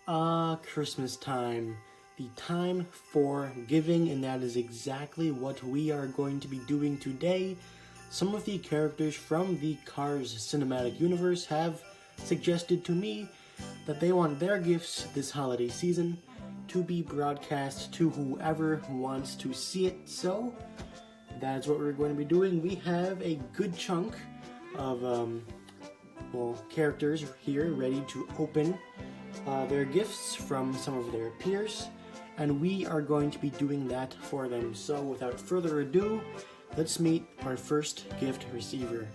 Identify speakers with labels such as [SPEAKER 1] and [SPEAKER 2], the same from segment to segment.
[SPEAKER 1] Christmas time. The time for giving, and that is exactly what we are going to be doing today. Some of the characters from the Cars cinematic universe have suggested to me that they want their gifts this holiday season to be broadcast to whoever wants to see it. So that's what we're going to be doing. We have a good chunk of characters here ready to open their gifts from some of their peers, and we are going to be doing that for them. So without further ado, let's meet our first gift receiver,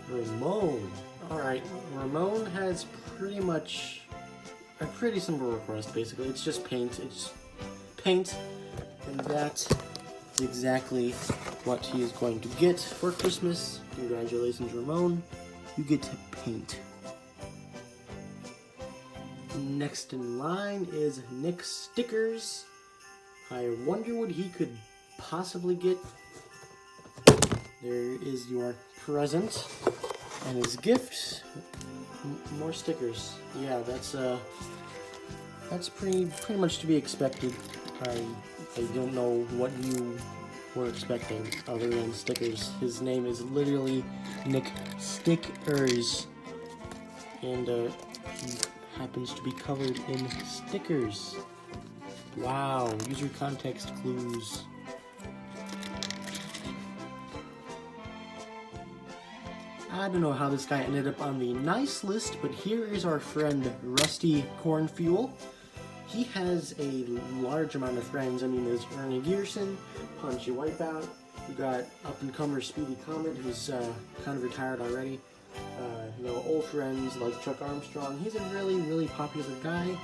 [SPEAKER 1] Ramon. Alright, Ramon has pretty much a pretty simple request. Basically, it's just paint. It's paint, and that is exactly what he is going to get for Christmas. Congratulations, Ramon. You get to paint. Next in line is Nick Stickers. I wonder what he could possibly get. There is your present and his gift. More stickers. Yeah, that's pretty much to be expected. I don't know what you were expecting other than stickers. His name is literally Nick Stickers, and he happens to be covered in stickers. Wow, user context clues. I don't know how this guy ended up on the nice list, but here is our friend Rusty Cornfuel. He has a large amount of friends. I mean, there's Ernie Gearson, Punchy Wipeout. We got up-and-comer Speedy Comet, who's kind of retired already. Old friends like Chuck Armstrong. He's a really popular guy,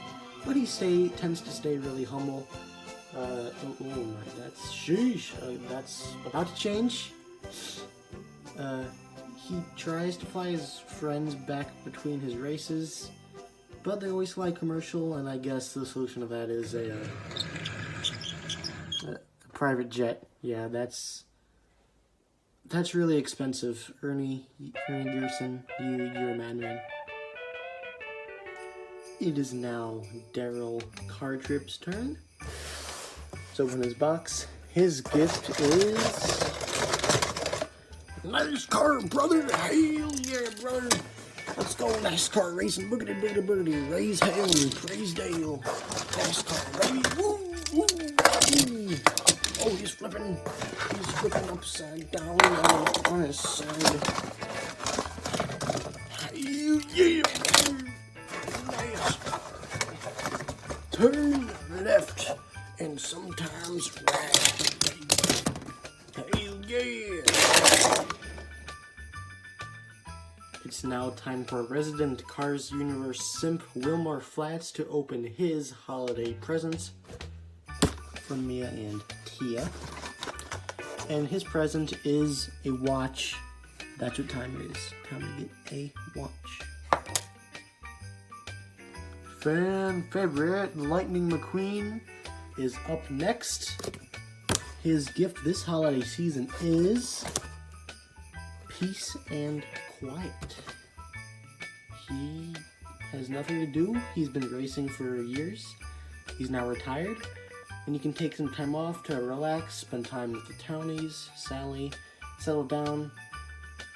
[SPEAKER 1] but he tends to stay really humble. That's sheesh. That's about to change. He tries to fly his friends back between his races, but they always fly commercial, and I guess the solution to that is a private jet. Yeah, that's really expensive. Ernie Gearson, you're a madman. It is now Daryl Cardtrip's turn. Let's open his box. His gift is... Nice car, brother! Hell yeah, brother! Let's go NASCAR racing. Boogity, boogity, boogity. Raise hell and praise Dale. NASCAR, baby. Woo, woo, woo. Oh, he's flipping upside down on his side. Hell yeah! Nice. Turn left and sometimes right. Hell yeah! It's now time for resident Cars Universe simp Wilmore Flats to open his holiday presents from Mia and Tia. And his present is a watch. That's what time it is. Time to get a watch. Fan favorite Lightning McQueen is up next. His gift this holiday season is peace and quiet. He has nothing to do. He's been racing for years. He's now retired, and he can take some time off to relax, spend time with the townies, Sally, settle down,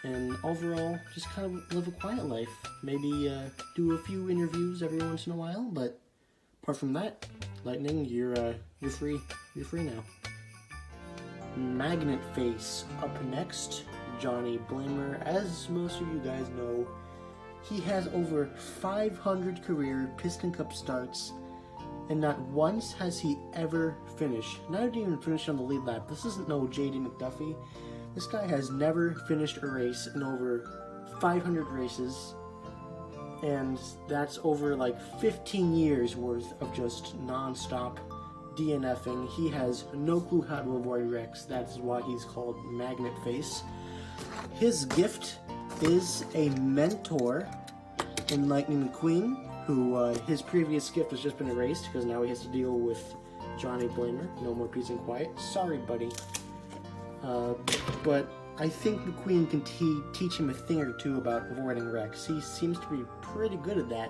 [SPEAKER 1] and overall just kind of live a quiet life. Maybe do a few interviews every once in a while, but apart from that, Lightning, you're free. You're free now. Magnet Face up next. Johnny Blamer. As most of you guys know, he has over 500 career Piston Cup starts, and not once has he ever finished. Not even finished on the lead lap. This isn't no J.D. McDuffie. This guy has never finished a race in over 500 races, and that's over like 15 years worth of just non-stop DNFing. He has no clue how to avoid wrecks. That's why he's called Magnet Face. His gift is a mentor in Lightning McQueen, who his previous gift has just been erased because now he has to deal with Johnny Blamer. No more peace and quiet. Sorry, buddy. But I think McQueen can teach him a thing or two about avoiding wrecks. He seems to be pretty good at that.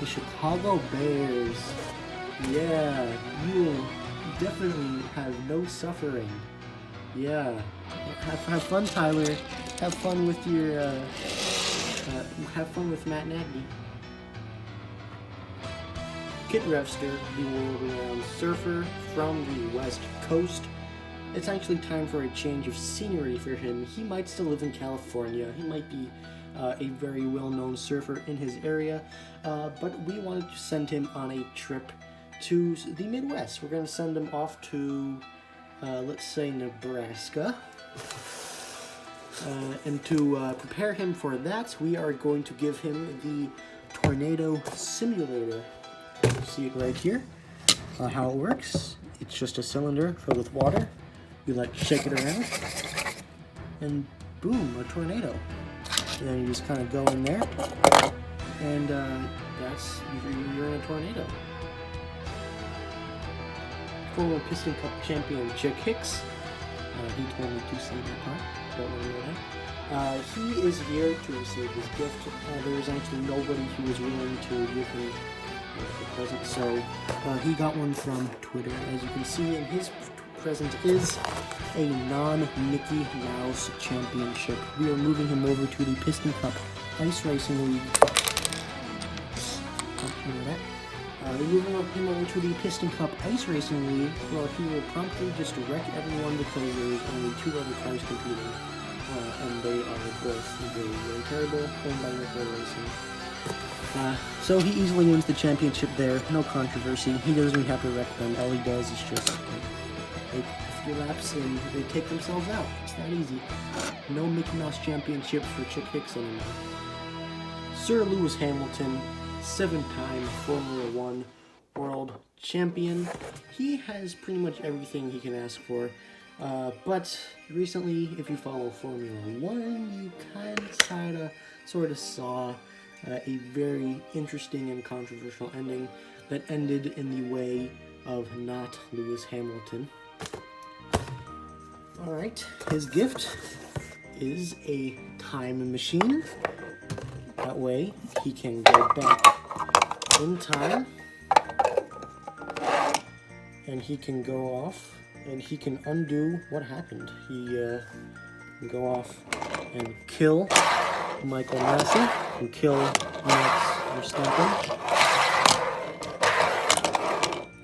[SPEAKER 1] the Chicago Bears. Yeah, you will definitely have no suffering. Yeah, have fun, Tyler. Have fun with your have fun with Matt Nagy. Kit Refster, the world-renowned surfer from the West Coast. It's actually time for a change of scenery for him. He might still live in California. He might be a very well-known surfer in his area, but we wanted to send him on a trip to the Midwest. We're going to send him off to, let's say, Nebraska. And to prepare him for that, we are going to give him the Tornado Simulator. You see it right here, how it works. It's just a cylinder filled with water. You shake it around, and boom, a tornado. And then you just kind of go in there, and that's, you're in a tornado. Former Piston Cup champion Chick Hicks, he told me to say that part, don't really know that. He is here to receive his gift. There's actually nobody who was willing to give him a present, so he got one from Twitter. As you can see, in his present is a non-Mickey Mouse championship. We are moving him over to the Piston Cup Ice Racing League. We're moving him over to the Piston Cup Ice Racing League, where he will promptly just wreck everyone because there's only 2 other cars competing, and they are both very, very terrible, owned by Nickel Racing. So he easily wins the championship there, no controversy. He doesn't even have to wreck them. All he does is just take a few laps and they take themselves out. It's that easy. No Mickey Mouse championships for Chick Hicks anymore. Sir Lewis Hamilton, 7-time Formula 1 world champion. He has pretty much everything he can ask for. But recently, if you follow Formula 1, you sort of saw a very interesting and controversial ending that ended in the way of not Lewis Hamilton. Alright, his gift is a time machine. That way he can go back in time and he can go off and he can undo what happened. He can go off and kill Michael Massey and kill Max Verstappen.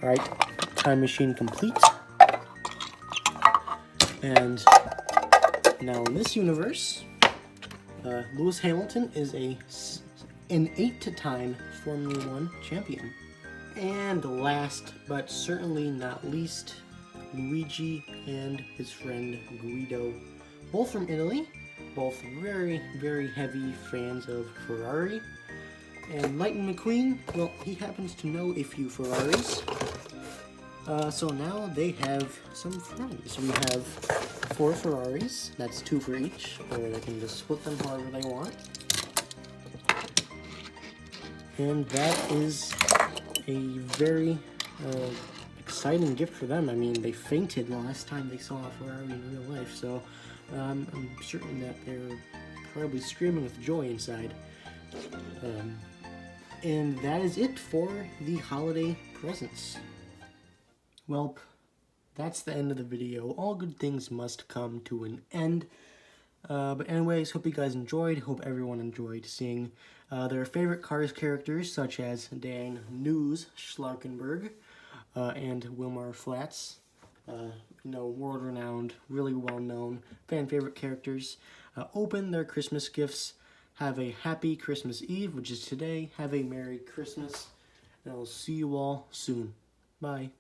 [SPEAKER 1] Alright, time machine complete. And now in this universe, Lewis Hamilton is an 8-time Formula 1 champion. And last but certainly not least, Luigi and his friend Guido, both from Italy, both very, very heavy fans of Ferrari. And Lightning McQueen, well, he happens to know a few Ferraris. So now they have some friends. We have 4 Ferraris, that's 2 for each, or they can just split them however they want. And that is a very exciting gift for them. I mean, they fainted the last time they saw a Ferrari in real life, so I'm certain that they're probably screaming with joy inside. And that is it for the holiday presents. Well, that's the end of the video. All good things must come to an end. But anyways, hope you guys enjoyed. Hope everyone enjoyed seeing their favorite Cars characters, such as Dan News Schlarkenberg and Wilmar Flats. World-renowned, really well-known, fan-favorite characters. Open their Christmas gifts. Have a happy Christmas Eve, which is today. Have a Merry Christmas. And I'll see you all soon. Bye.